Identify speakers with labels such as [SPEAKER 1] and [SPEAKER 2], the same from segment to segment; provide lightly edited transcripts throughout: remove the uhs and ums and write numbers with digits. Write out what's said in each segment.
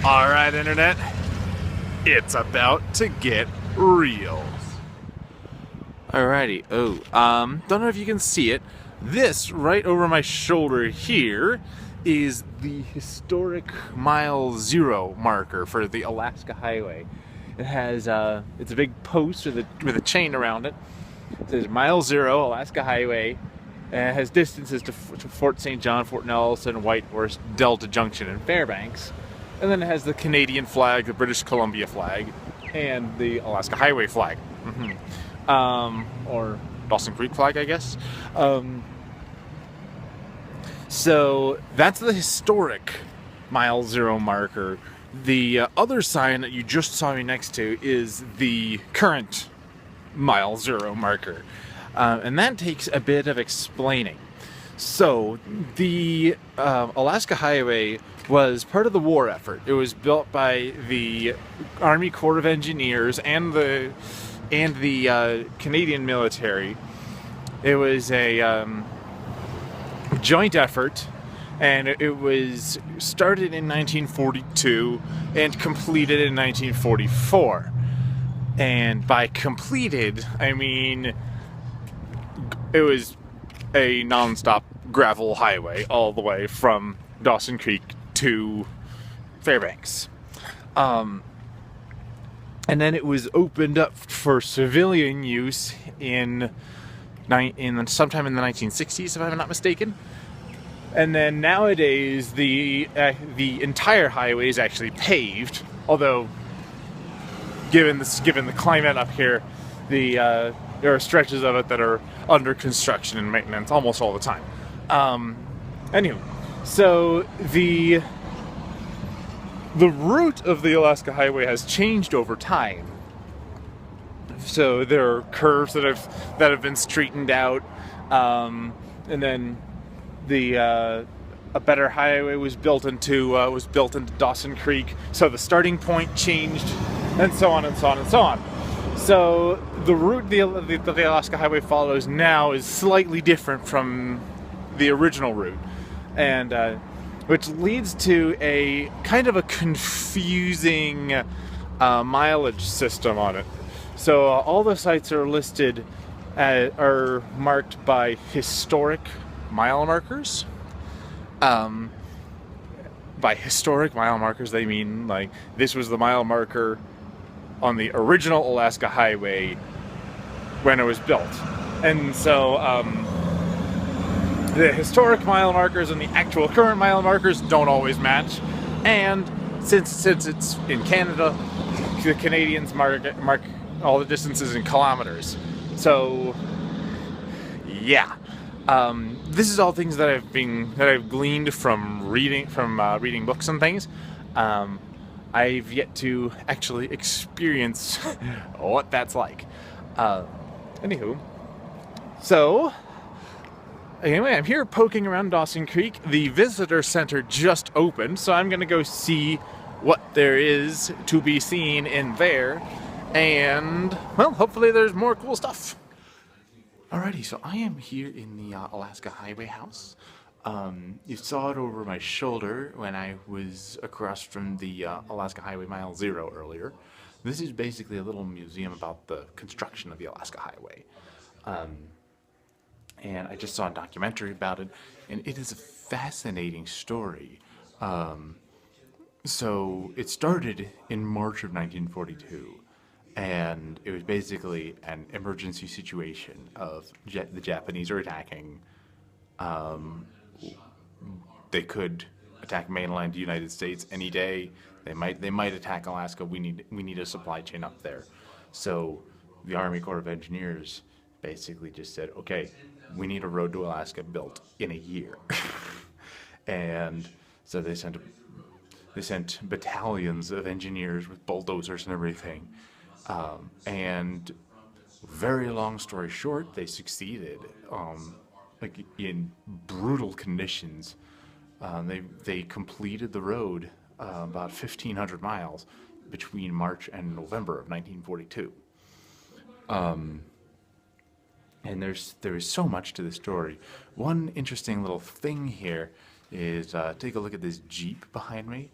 [SPEAKER 1] Alright, Internet, it's about to get real. Alrighty, don't know if you can see it. This, right over my shoulder here, is the historic Mile Zero marker for the Alaska Highway. It has, it's a big post with a chain around it. It says Mile Zero, Alaska Highway, and it has distances to Fort St. John, Fort Nelson, Whitehorse, Delta Junction, and Fairbanks. And then it has the Canadian flag, the British Columbia flag, and the Alaska Highway flag. Or Dawson Creek flag, I guess. So that's the historic Mile Zero marker. The other sign that you just saw me next to is the current Mile Zero marker. And that takes a bit of explaining. So, the Alaska Highway was part of the war effort. It was built by the Army Corps of Engineers and the Canadian military. It was a joint effort, and it was started in 1942 and completed in 1944. And by completed, I mean it was a non-stop gravel highway all the way from Dawson Creek to Fairbanks. And then it was opened up for civilian use in sometime in the 1960s, if I'm not mistaken. And then nowadays, the entire highway is actually paved, although given the climate up here, there are stretches of it that are under construction and maintenance almost all the time. Anyway, so the route of the Alaska Highway has changed over time. So there are curves that have been straightened out, and then a better highway was built into Dawson Creek. So the starting point changed, and so on and so on and so on. So the route the Alaska Highway follows now is slightly different from the original route, and which leads to a kind of a confusing mileage system on it. So all the sites are listed are marked by historic mile markers. By historic mile markers, they mean like this was the mile marker on the original Alaska Highway when it was built. And so the historic mile markers and the actual current mile markers don't always match. And since it's in Canada, the Canadians mark all the distances in kilometers. So yeah. This is all things that I've gleaned from reading books and things. I've yet to actually experience what that's like. Anywho, so anyway, I'm here poking around Dawson Creek. The visitor center just opened, so I'm gonna go see what there is to be seen in there, and well, hopefully there's more cool stuff. Alrighty, so I am here in the Alaska Highway House. You saw it over my shoulder when I was across from the Alaska Highway Mile Zero earlier. This is basically a little museum about the construction of the Alaska Highway. And I just saw a documentary about it, and it is a fascinating story. So it started in March of 1942. And it was basically an emergency situation of the Japanese are attacking. They could attack mainland United States any day. They might attack Alaska. We need a supply chain up there. So the Army Corps of Engineers basically just said, okay, we need a road to Alaska built in a year. And so they sent battalions of engineers with bulldozers and everything. And very long story short, they succeeded, like in brutal conditions. They completed the road, about 1,500 miles between March and November of 1942. And there is so much to the story. One interesting little thing here is, take a look at this Jeep behind me.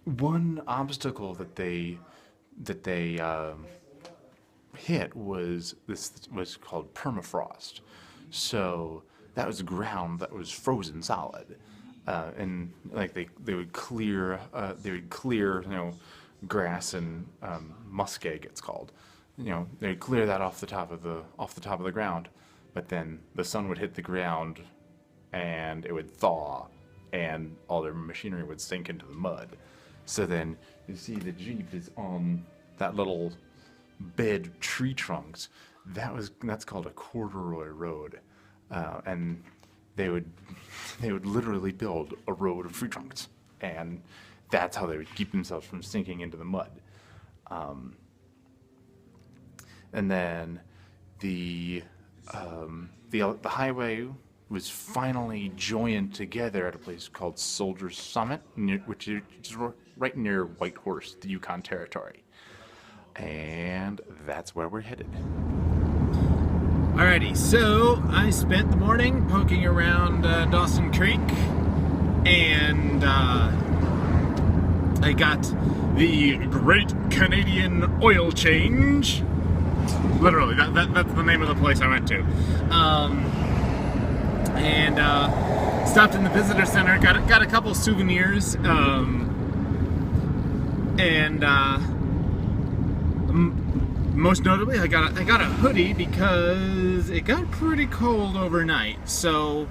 [SPEAKER 1] one obstacle that they hit was called permafrost. So that was ground that was frozen solid, and like they would clear grass and muskeg, it's called. They'd clear that off the top of the ground, but then the sun would hit the ground and it would thaw and all their machinery would sink into the mud. So then you see the Jeep is on that little bed of tree trunks. That's called a corduroy road, and they would literally build a road of tree trunks, and that's how they would keep themselves from sinking into the mud. And then the highway was finally joined together at a place called Soldier Summit, which is right near Whitehorse, the Yukon Territory. And that's where we're headed.
[SPEAKER 2] Alrighty, so I spent the morning poking around Dawson Creek, and I got the Great Canadian Oil Change. Literally, that's the name of the place I went to. And stopped in the visitor center, got a couple souvenirs, and most notably, I got a hoodie because it got pretty cold overnight. So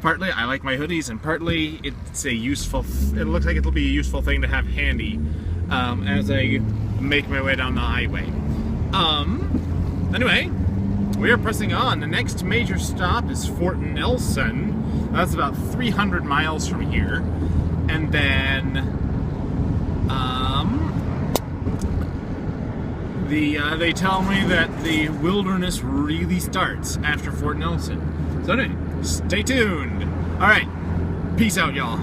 [SPEAKER 2] partly I like my hoodies, and partly it's a useful. It looks like it'll be a useful thing to have handy as I make my way down the highway. Anyway, we are pressing on. The next major stop is Fort Nelson. That's about 300 miles from here, and then they tell me that the wilderness really starts after Fort Nelson. So anyway, stay tuned. All right, peace out, y'all.